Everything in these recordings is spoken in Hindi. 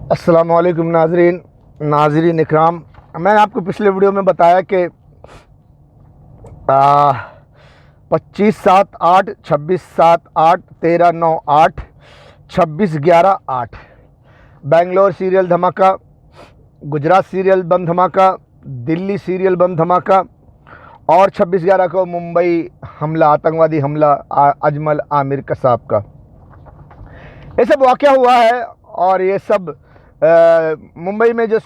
अस्सलाम वालेकुम नाजरीन इकराम। मैंने आपको पिछले वीडियो में बताया कि 25/7/8, 26/7/8, 13/9/8, 26/11/8 बेंगलोर सीरियल धमाका, गुजरात सीरियल बम धमाका, दिल्ली सीरियल बम धमाका और 26/11 को मुंबई हमला, आतंकवादी हमला अजमल आमिर कसाब का। ये सब वाक़या हुआ है और ये सब मुंबई में जो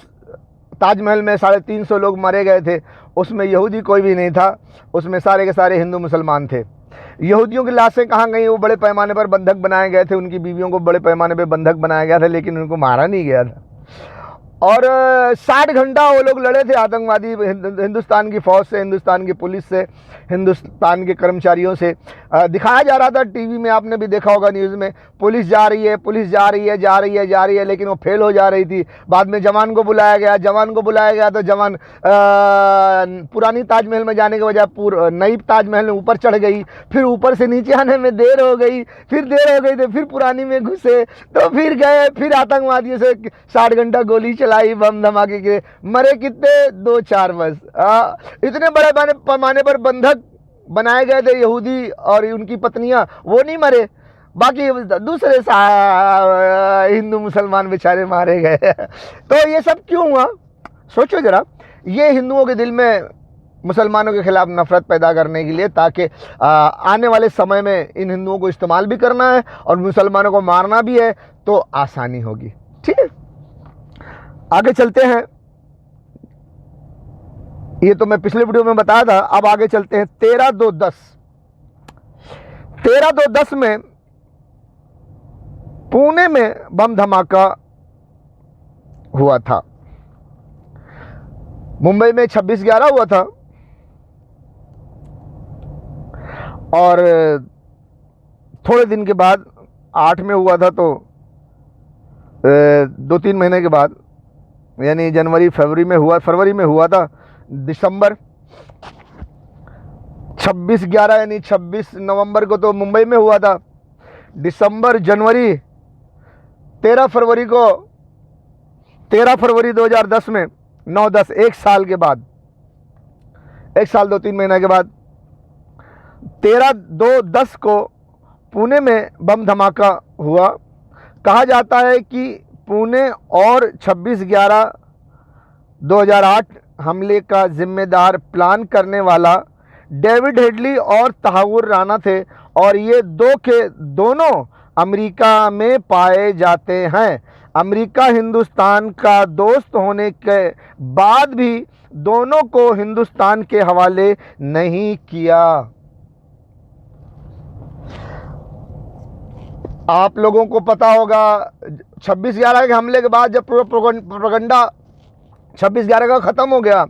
ताजमहल में 350 लोग मारे गए थे उसमें यहूदी कोई भी नहीं था, उसमें सारे के सारे हिंदू मुसलमान थे। यहूदियों की लाशें कहाँ गई? वो बड़े पैमाने पर बंधक बनाए गए थे, उनकी बीवियों को बड़े पैमाने पर बंधक बनाया गया था, लेकिन उनको मारा नहीं गया था। और 60 घंटा वो लोग लड़े थे आतंकवादी, हिंदुस्तान की फ़ौज से, हिंदुस्तान की पुलिस से, हिंदुस्तान के कर्मचारियों से। दिखाया जा रहा था टीवी में, आपने भी देखा होगा न्यूज़ में, पुलिस जा रही है, पुलिस जा रही है, जा रही है, जा रही है, लेकिन वो फेल हो जा रही थी। बाद में जवान को बुलाया गया, तो जवान पुरानी ताजमहल में जाने के बजाय नई ताजमहल में ऊपर चढ़ गई, फिर ऊपर से नीचे आने में देर हो गई, तो फिर पुरानी में घुसे, तो फिर गए, फिर आतंकवादियों से 60 घंटा गोली चलाई, बम धमाके के। मरे कितने? 2-4 बस। इतने बड़े पैमाने पर बंधक बनाए गए थे यहूदी और उनकी पत्नियां, वो नहीं मरे, बाकी दूसरे हिंदू मुसलमान बेचारे मारे गए। तो ये सब क्यों हुआ? सोचो जरा। ये हिंदुओं के दिल में मुसलमानों के खिलाफ नफरत पैदा करने के लिए, ताकि आने वाले समय में इन हिंदुओं को इस्तेमाल भी करना है और मुसलमानों को मारना भी है, तो आसानी होगी। ठीक है, आगे चलते हैं। ये तो मैं पिछले वीडियो में बताया था, अब आगे चलते हैं। 13/2/10 में पुणे में बम धमाका हुआ था। मुंबई में 26/11 हुआ था और थोड़े दिन के बाद 8 में हुआ था। तो 2-3 महीने के बाद, यानी फरवरी में हुआ था। दिसंबर 26/11 यानी 26 नवंबर को तो मुंबई में हुआ था। दिसंबर, जनवरी, 13 फरवरी 2010 में 9-10, 1 साल के बाद, 1 साल 2-3 महीने के बाद 13/2/10 को पुणे में बम धमाका हुआ। कहा जाता है कि पुणे और 26/11/2008 हमले का जिम्मेदार प्लान करने वाला डेविड हेडली और तहावुर राणा थे, और ये दोनों अमेरिका में पाए जाते हैं। अमेरिका हिंदुस्तान का दोस्त होने के बाद भी दोनों को हिंदुस्तान के हवाले नहीं किया। आप लोगों को पता होगा 26/11 के हमले के बाद जब पूरा प्रोपेगेंडा 26/11 का खत्म हो गया,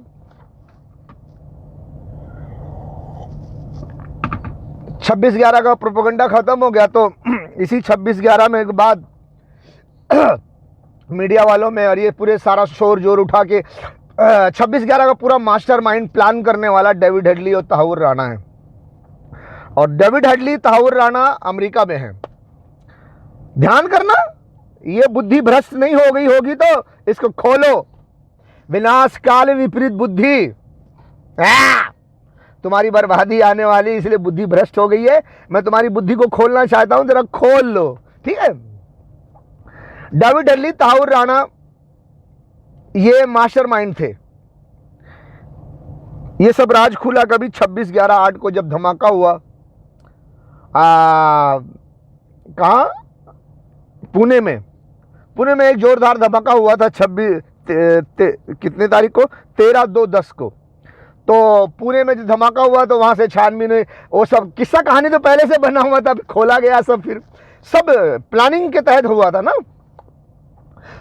26/11 का प्रोपेगेंडा खत्म हो गया, तो इसी 26/11 में के बाद मीडिया वालों में और ये पूरे सारा शोर जोर उठा के 26/11 का पूरा मास्टरमाइंड प्लान करने वाला डेविड हेडली और तहावुर राणा है। और डेविड हेडली, तहावुर राणा अमेरिका में है। ध्यान करना, ये बुद्धि भ्रष्ट नहीं हो गई होगी तो इसको खोलो। विनाश काल विपरीत बुद्धि, तुम्हारी बर्बादी आने वाली, इसलिए बुद्धि भ्रष्ट हो गई है। मैं तुम्हारी बुद्धि को खोलना चाहता हूं, जरा खोल लो। ठीक है, डेविड हेडली, तहावुर राणा ये मास्टरमाइंड थे। ये सब राज खुला कभी 26/11/8 को जब धमाका हुआ। कहां? पुणे में एक जोरदार धमाका हुआ था। कितने तारीख को? 13/2/10 को। तो पुणे में जो धमाका हुआ तो वहां से छानबीन हुई। वो सब किस्सा कहानी तो पहले से बना हुआ था, खोला गया सब, फिर सब प्लानिंग के तहत हुआ था ना।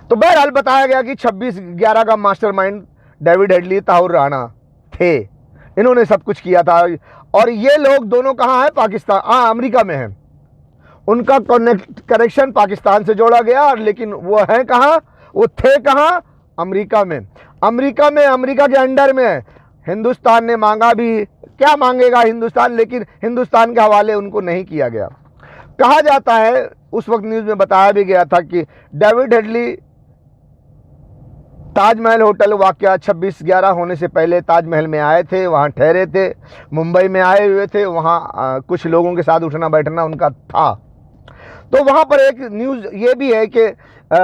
तो बहरहाल बताया गया कि 26/11 का मास्टरमाइंड डेविड हेडली, तहावुर राणा थे। इन्होंने सब कुछ किया था। और ये लोग दोनों कहाँ हैं? पाकिस्तान, अमेरिका में हैं। उनका कनेक्शन पाकिस्तान से जोड़ा गया, लेकिन वो हैं कहाँ? वो थे कहाँ? अमेरिका में। अमेरिका के अंडर में है। हिंदुस्तान ने मांगा भी, क्या मांगेगा हिंदुस्तान, लेकिन हिंदुस्तान के हवाले उनको नहीं किया गया। कहा जाता है, उस वक्त न्यूज़ में बताया भी गया था कि डेविड हेडली ताजमहल होटल वाकया 26/11 होने से पहले ताजमहल में आए थे, वहाँ ठहरे थे, मुंबई में आए हुए थे, वहाँ कुछ लोगों के साथ उठना बैठना उनका था। तो वहाँ पर एक न्यूज़ ये भी है कि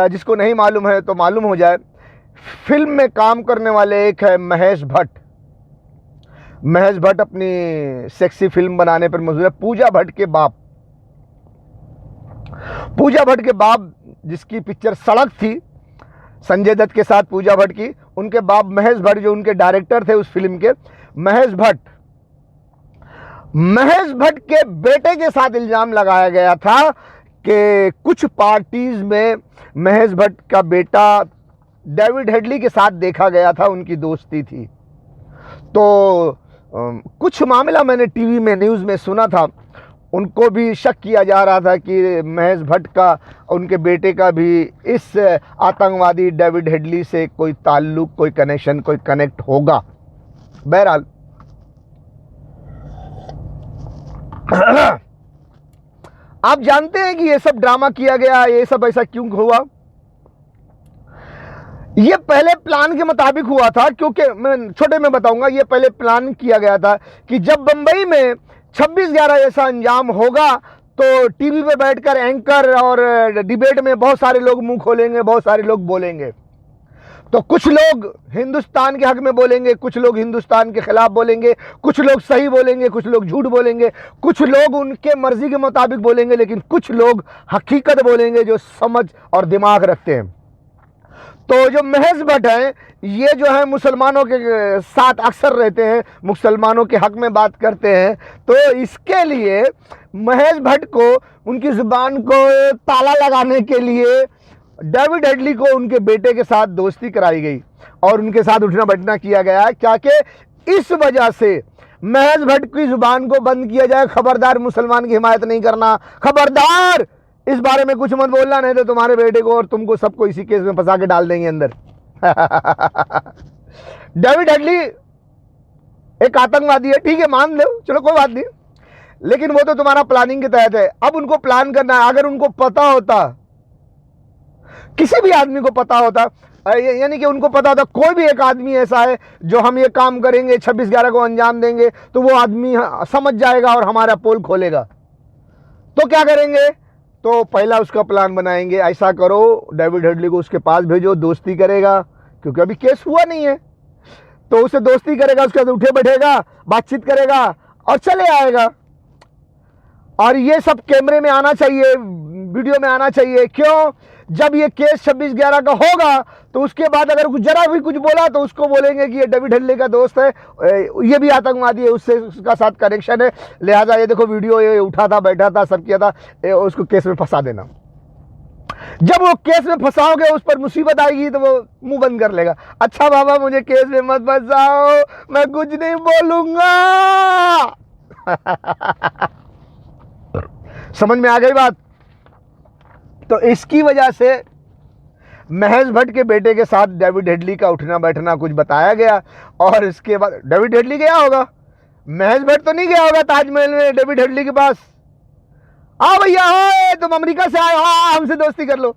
जिसको नहीं मालूम है तो मालूम हो जाए। फिल्म में काम करने वाले एक है महेश भट्ट। महेश भट्ट अपनी सेक्सी फिल्म बनाने पर मशहूर है। पूजा भट्ट के बाप, पूजा भट्ट के बाप जिसकी पिक्चर सड़क थी संजय दत्त के साथ, पूजा भट्ट की, उनके बाप महेश भट्ट जो उनके डायरेक्टर थे उस फिल्म के, महेश भट्ट के बेटे के साथ इल्जाम लगाया गया था कि कुछ पार्टीज में महेश भट्ट का बेटा डेविड हेडली के साथ देखा गया था, उनकी दोस्ती थी। तो कुछ मामला मैंने टीवी में न्यूज़ में सुना था, उनको भी शक किया जा रहा था कि महेश भट्ट का, उनके बेटे का भी इस आतंकवादी डेविड हेडली से कोई ताल्लुक, कोई कनेक्शन, कोई कनेक्ट होगा। बहरहाल आप जानते हैं कि ये सब ड्रामा किया गया, ये सब ऐसा क्यों हुआ? ये पहले प्लान के मुताबिक हुआ था, क्योंकि मैं छोटे में बताऊंगा। ये पहले प्लान किया गया था कि जब बंबई में 26/11 ऐसा अंजाम होगा तो टीवी पे बैठकर एंकर और डिबेट में बहुत सारे लोग मुंह खोलेंगे, बहुत सारे लोग बोलेंगे। तो कुछ लोग हिंदुस्तान के हक में बोलेंगे, कुछ लोग हिंदुस्तान के खिलाफ बोलेंगे, कुछ लोग सही बोलेंगे, कुछ लोग झूठ बोलेंगे, कुछ लोग उनके मर्जी के मुताबिक बोलेंगे, लेकिन कुछ लोग हकीकत बोलेंगे जो समझ और दिमाग रखते हैं। तो जो महेश भट्ट हैं, ये जो है मुसलमानों के साथ अक्सर रहते हैं, मुसलमानों के हक में बात करते हैं। तो इसके लिए महेश भट्ट को उनकी ज़ुबान को ताला लगाने के लिए डेविड हेडली को उनके बेटे के साथ दोस्ती कराई गई और उनके साथ उठना बैठना किया गया है, क्या कि इस वजह से महेश भट्ट की ज़ुबान को बंद किया जाए। खबरदार, मुसलमान की हिमायत नहीं करना, खबरदार इस बारे में कुछ मत बोलना, नहीं तो तुम्हारे बेटे को और तुमको सबको इसी केस में फंसा के डाल देंगे अंदर। डेविड हेडली एक आतंकवादी है, ठीक है, मान लो, चलो कोई बात नहीं, लेकिन वो तो तुम्हारा प्लानिंग के तहत है। अब उनको प्लान करना है। अगर उनको पता होता, किसी भी आदमी को पता होता, यानी कि उनको पता होता कोई भी एक आदमी ऐसा है जो हम ये काम करेंगे, 26/11 को अंजाम देंगे, तो वो आदमी समझ जाएगा और हमारा पोल खोलेगा, तो क्या करेंगे? तो पहला उसका प्लान बनाएंगे, ऐसा करो डेविड हेडली को उसके पास भेजो, दोस्ती करेगा, क्योंकि अभी केस हुआ नहीं है, तो उससे दोस्ती करेगा, उसके साथ उठे बैठेगा, बातचीत करेगा और चले आएगा। और ये सब कैमरे में आना चाहिए, वीडियो में आना चाहिए। क्यों? जब ये केस 26/11 का होगा तो उसके बाद अगर कुछ जरा भी कुछ बोला तो उसको बोलेंगे कि ये डेविड हेडली का दोस्त है, ये भी आतंकवादी है, उससे उसका साथ कनेक्शन है, लिहाजा ये देखो वीडियो ये उठा था, बैठा था, सब किया था, उसको केस में फंसा देना। जब वो केस में फंसाओगे, उस पर मुसीबत आएगी तो वो मुंह बंद कर लेगा। अच्छा बाबा, मुझे केस में मत फंसाओ, मैं कुछ नहीं बोलूंगा। समझ में आ गई बात? तो इसकी वजह से महेश भट्ट के बेटे के साथ डेविड हेडली का उठना बैठना कुछ बताया गया, और इसके बाद डेविड हेडली गया होगा, महेश भट्ट तो नहीं गया होगा ताजमहल में डेविड हेडली के पास। आओ भैया, हो तुम अमेरिका से आए, हाँ हमसे दोस्ती कर लो।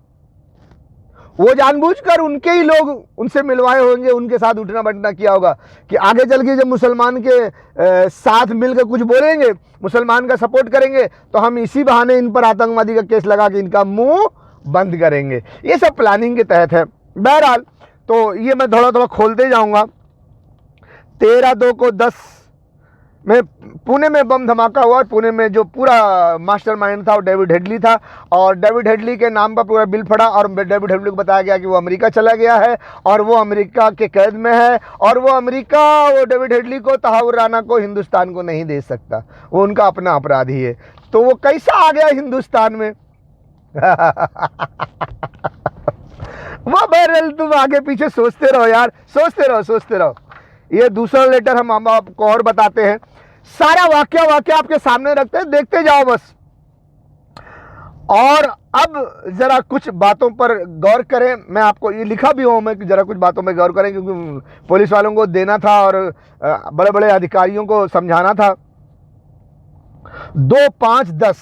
वो जानबूझकर उनके ही लोग उनसे मिलवाए होंगे, उनके साथ उठना बैठना किया होगा कि आगे चल के जब मुसलमान के साथ मिलकर कुछ बोलेंगे, मुसलमान का सपोर्ट करेंगे, तो हम इसी बहाने इन पर आतंकवादी का केस लगा के इनका मुंह बंद करेंगे। ये सब प्लानिंग के तहत है। बहरहाल, तो ये मैं थोड़ा थोड़ा खोलते जाऊंगा। 13/2/10 में पुणे में बम धमाका हुआ। पुणे में जो पूरा मास्टरमाइंड था वो डेविड हेडली था, और डेविड हेडली के नाम पर पूरा बिल पड़ा, और डेविड हेडली को बताया गया कि वो अमेरिका चला गया है और वो अमेरिका के कैद में है, और वो अमेरिका वो डेविड हेडली को, तहावुर राना को, हिंदुस्तान को नहीं दे सकता, वो उनका अपना अपराधी है। तो वो कैसा आ गया हिंदुस्तान में? वो बहरहाल तुम आगे पीछे सोचते रहो यार, सोचते रहो। ये दूसरा लेटर हम आपको और बताते हैं, सारा वाक्य आपके सामने रखते हैं, देखते जाओ बस। और अब जरा कुछ बातों पर गौर करें। मैं आपको ये लिखा भी हूं मैं कि जरा कुछ बातों में गौर करें, क्योंकि पुलिस वालों को देना था और बड़े बड़े अधिकारियों को समझाना था। 2/5/10,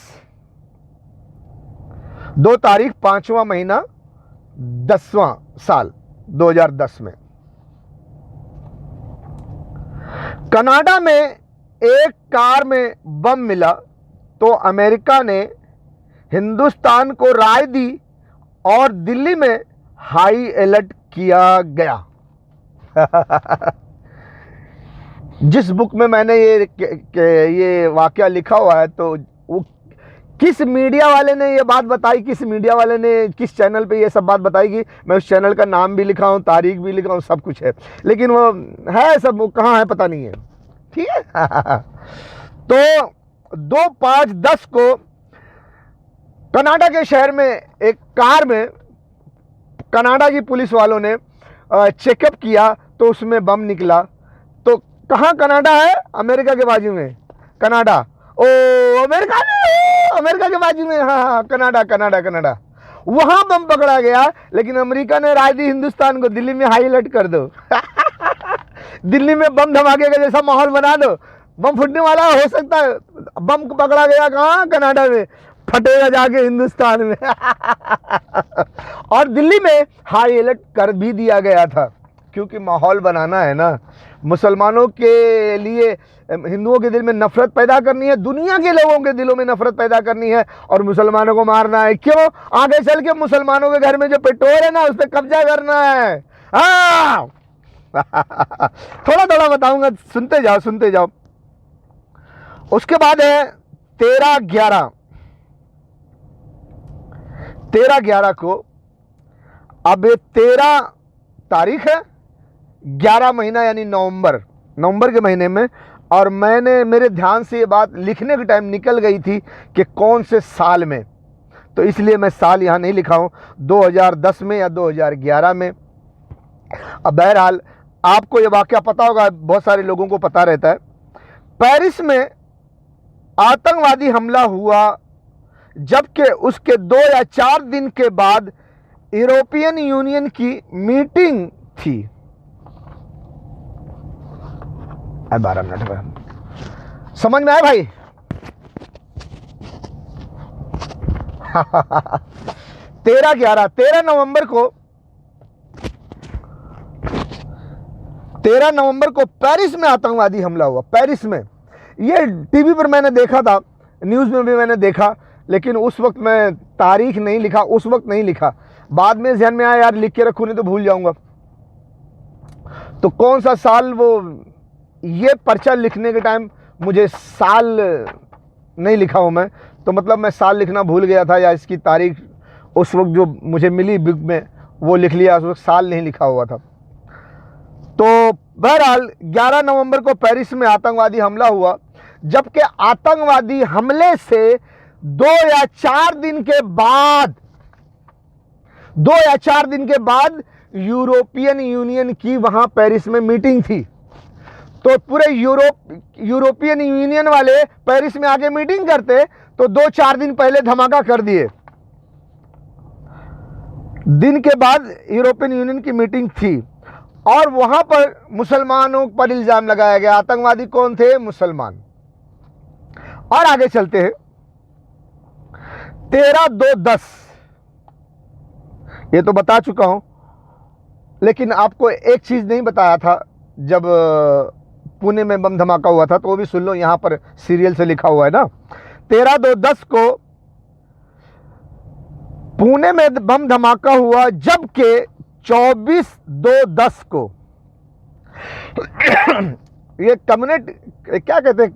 2 तारीख 5वां महीना 10वां साल 2010 में। कनाडा में एक कार में बम मिला तो अमेरिका ने हिंदुस्तान को राय दी और दिल्ली में हाई अलर्ट किया गया। जिस बुक में मैंने ये वाकया लिखा हुआ है, तो वो किस मीडिया वाले ने ये बात बताई, किस मीडिया वाले ने किस चैनल पे ये सब बात बताई, कि मैं उस चैनल का नाम भी लिखा हूँ, तारीख भी लिखा हूँ, सब कुछ है, लेकिन वो है सब, वो कहाँ है पता नहीं है। ठीक है। तो 2/5/10 को कनाडा के शहर में एक कार में कनाडा की पुलिस वालों ने चेकअप किया तो उसमें बम निकला। तो कहाँ कनाडा है? अमेरिका के बाजू में कनाडा। ओ अमेरिका के बाजू में, हाँ, कनाडा कनाडा कनाडा, वहां बम पकड़ा गया। लेकिन अमेरिका ने राय दी हिंदुस्तान को, दिल्ली में हाई अलर्ट कर दो। दिल्ली में बम धमाके का जैसा माहौल बना दो, बम फूटने वाला हो सकता है। बम पकड़ा गया कहाँ? कनाडा में, फटेगा जाके हिंदुस्तान में। और दिल्ली में हाई अलर्ट कर भी दिया गया था, क्योंकि माहौल बनाना है ना, मुसलमानों के लिए हिंदुओं के दिल में नफरत पैदा करनी है, दुनिया के लोगों के दिलों में नफरत पैदा करनी है और मुसलमानों को मारना है। क्यों? आगे चल के मुसलमानों के घर में जो पेट्रोल है ना, उस पर कब्जा करना है। हाँ। थोड़ा थोड़ा बताऊंगा, सुनते जाओ सुनते जाओ। उसके बाद है 13/11 को, अब 13 तारीख है, 11 महीना यानी नवंबर के महीने में, और मेरे ध्यान से ये बात लिखने के टाइम निकल गई थी कि कौन से साल में, तो इसलिए मैं साल यहाँ नहीं लिखा हूँ, 2010 में या 2011 में। अब बहरहाल आपको ये वाकया पता होगा, बहुत सारे लोगों को पता रहता है। पेरिस में आतंकवादी हमला हुआ, जबकि उसके 2 या 4 दिन के बाद यूरोपियन यूनियन की मीटिंग थी। 12 मिनट में समझ में आया भाई? 13 नवंबर को पेरिस में आतंकवादी हमला हुआ। पेरिस में, ये टीवी पर मैंने देखा था, न्यूज़ में भी मैंने देखा, लेकिन उस वक्त मैं तारीख नहीं लिखा, उस वक्त नहीं लिखा। बाद में ध्यान में आया यार लिख के रखूँ, नहीं तो भूल जाऊंगा। तो कौन सा साल, वो ये पर्चा लिखने के टाइम मुझे साल नहीं लिखा हूँ मैं, तो मतलब मैं साल लिखना भूल गया था, या इसकी तारीख उस वक्त जो मुझे मिली बुक में वो लिख लिया, उस वक्त साल नहीं लिखा हुआ था। तो बहरहाल 11 नवंबर को पेरिस में आतंकवादी हमला हुआ, जबकि आतंकवादी हमले से 2 या 4 दिन के बाद यूरोपियन यूनियन की वहां पेरिस में मीटिंग थी। तो पूरे यूरोपियन यूनियन वाले पेरिस में आके मीटिंग करते, तो 2-4 दिन पहले धमाका कर दिए। दिन के बाद यूरोपियन यूनियन की मीटिंग थी और वहां पर मुसलमानों पर इल्जाम लगाया गया। आतंकवादी कौन थे? मुसलमान। और आगे चलते हैं। 13/2/10 ये तो बता चुका हूं, लेकिन आपको एक चीज नहीं बताया था, जब पुणे में बम धमाका हुआ था, तो वो भी सुन लो, यहां पर सीरियल से लिखा हुआ है ना। 13/2/10 को पुणे में बम धमाका हुआ, जबकि 24/2/10 को ये कम्युनिट क्या कहते हैं,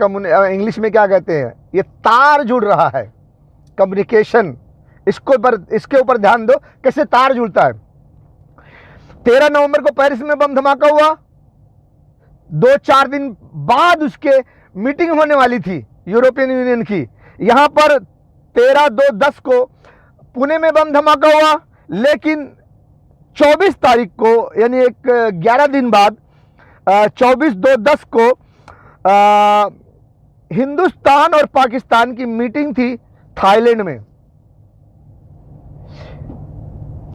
इंग्लिश में क्या कहते हैं, ये तार जुड़ रहा है, कम्युनिकेशन। इसके ऊपर ध्यान दो कैसे तार जुड़ता है। 13 नवंबर को पेरिस में बम धमाका हुआ, 2-4 दिन बाद उसके मीटिंग होने वाली थी यूरोपियन यूनियन की। यहां पर 13/2/10 को पुणे में बम धमाका हुआ, लेकिन 24 तारीख को यानी एक 11 दिन बाद 24/2/10 को हिंदुस्तान और पाकिस्तान की मीटिंग थी थाईलैंड में।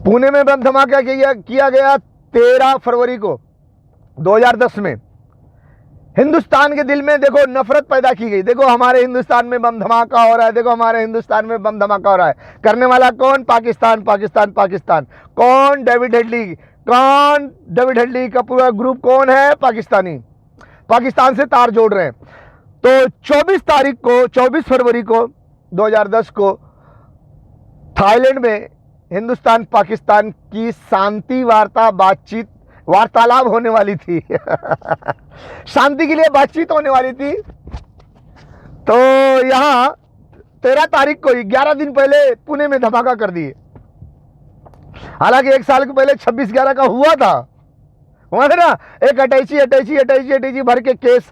पुणे में बम धमाका किया गया 13 फरवरी को 2010 में। हिंदुस्तान के दिल में देखो नफरत पैदा की गई, देखो हमारे हिंदुस्तान में बम धमाका हो रहा है, देखो हमारे हिंदुस्तान में बम धमाका हो रहा है। करने वाला कौन? पाकिस्तान, पाकिस्तान, पाकिस्तान। कौन? डेविड हेडली, कौन? डेविड हेडली का पूरा ग्रुप कौन है? पाकिस्तानी, पाकिस्तान से तार जोड़ रहे हैं। तो 24 फरवरी को 2010 को थाईलैंड में हिंदुस्तान पाकिस्तान की शांति वार्तालाप होने वाली थी। शांति के लिए बातचीत होने वाली थी। तो यहाँ 13 तारीख को 11 दिन पहले पुणे में धमाका कर दिए। हालांकि 1 साल के पहले 26/11 का हुआ था ना, एक अटैची भर के केस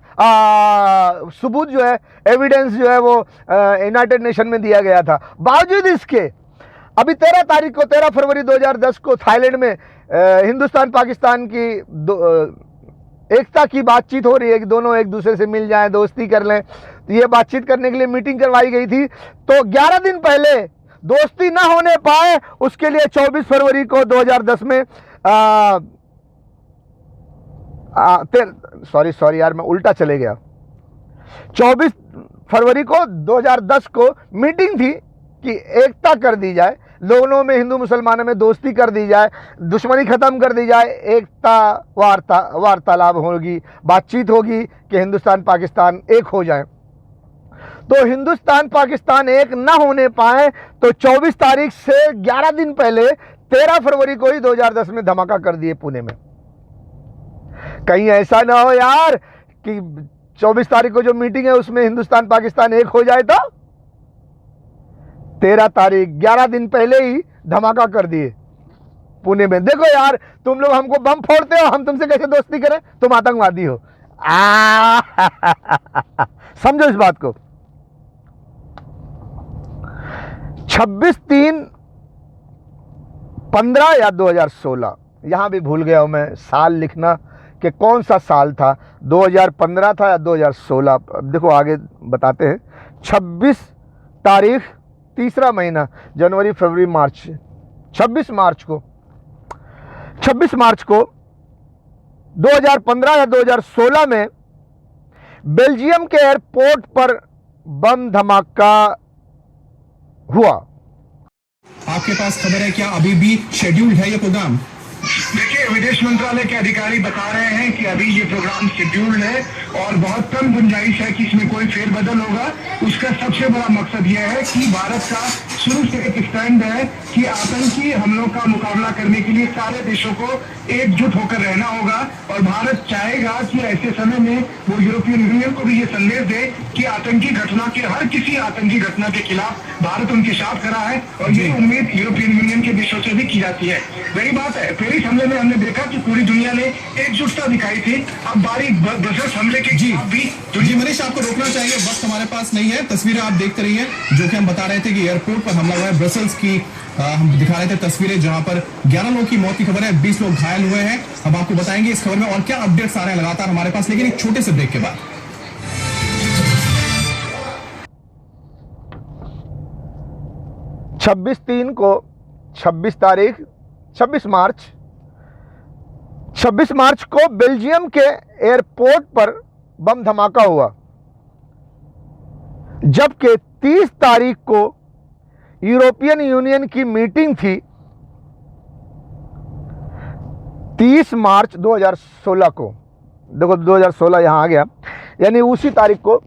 सबूत जो है, एविडेंस जो है वो यूनाइटेड नेशन में दिया गया था। बावजूद इसके अभी 13 फरवरी 2010 को थाईलैंड में हिंदुस्तान पाकिस्तान की एकता की बातचीत हो रही है कि दोनों एक दूसरे से मिल जाएं, दोस्ती कर लें। तो ये बातचीत करने के लिए मीटिंग करवाई गई थी। तो 11 दिन पहले दोस्ती ना होने पाए, उसके लिए 24 फरवरी को 2010 में सॉरी यार, मैं उल्टा चले गया। 24 फरवरी को 2010 को मीटिंग थी कि एकता कर दी जाए, दोनों में, हिंदू मुसलमानों में दोस्ती कर दी जाए, दुश्मनी खत्म कर दी जाए, एकता वार्तालाप होगी, बातचीत होगी कि हिंदुस्तान पाकिस्तान एक हो जाए। तो हिंदुस्तान पाकिस्तान एक ना होने पाए, तो 24 तारीख से 11 दिन पहले 13 फरवरी को ही 2010 में धमाका कर दिए पुणे में। कहीं ऐसा ना हो यार कि 24 तारीख को जो मीटिंग है उसमें हिंदुस्तान पाकिस्तान एक हो जाए। तो 13 तारीख 11 दिन पहले ही धमाका कर दिए पुणे में। देखो यार, तुम लोग हमको बम फोड़ते हो, हम तुमसे कैसे दोस्ती करें? तुम आतंकवादी हो। समझो इस बात को। 26/3/15 या 2016, यहां भी भूल गया हूं मैं साल लिखना कि कौन सा साल था, 2015 था या 2016। देखो आगे बताते हैं। 26 तारीख, तीसरा महीना, जनवरी फरवरी मार्च, 26 मार्च को 2015 या 2016 में बेल्जियम के एयरपोर्ट पर बम धमाका हुआ। आपके पास खबर है क्या अभी भी शेड्यूल्ड है ये प्रोग्राम? देखिए, विदेश मंत्रालय के अधिकारी बता रहे हैं कि अभी ये प्रोग्राम शेड्यूल्ड है और बहुत कम गुंजाइश है कि इसमें कोई फेरबदल होगा। उसका सबसे बड़ा मकसद यह है कि भारत का शुरू से एक स्टैंड है कि आतंकी हमलों का मुकाबला करने के लिए सारे देशों को एकजुट होकर रहना होगा। और भारत चाहेगा कि ऐसे समय में वो यूरोपियन यूनियन को भी ये संदेश दे कि आतंकी घटना के, हर किसी आतंकी घटना के खिलाफ भारत उनके साथ खड़ा है। और ये उम्मीद यूरोपियन यूनियन के देशों से भी की जाती है। वही बात है, पेरिस हमले में हमने देखा कि पूरी दुनिया ने एकजुटता दिखाई थी। अब बारी ब्रसेल्स हमले के भी जी मनीष, आपको रोकना चाहिए, वक्त हमारे पास नहीं है। तस्वीरें आप देखते रहिए, जो कि हम बता रहे थे कि एयरपोर्ट पर हमला हुआ है। ब्रसेल्स की हम दिखा रहे थे तस्वीरें, जहां पर 11 लोगों की मौत की खबर है, 20 लोग घायल हुए हैं। अब आपको बताएंगे इस खबर में और क्या अपडेट्स आ रहे हैं लगातार हमारे पास, लेकिन एक छोटे से ब्रेक के बाद। 26/3 को 26 मार्च को बेल्जियम के एयरपोर्ट पर बम धमाका हुआ, जबकि 30 तारीख को यूरोपियन यूनियन की मीटिंग थी। 30 मार्च 2016 को, देखो 2016 यहां आ गया, यानी उसी तारीख को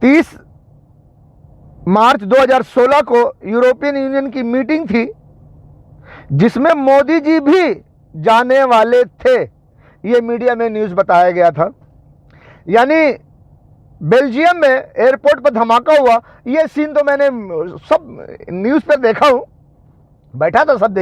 30 मार्च 2016 को यूरोपियन यूनियन की मीटिंग थी, जिसमें मोदी जी भी जाने वाले थे। ये मीडिया में न्यूज़ बताया गया था। यानी बेल्जियम में एयरपोर्ट पर धमाका हुआ। ये सीन तो मैंने सब न्यूज़ पे देखा हूँ, बैठा था, सब देख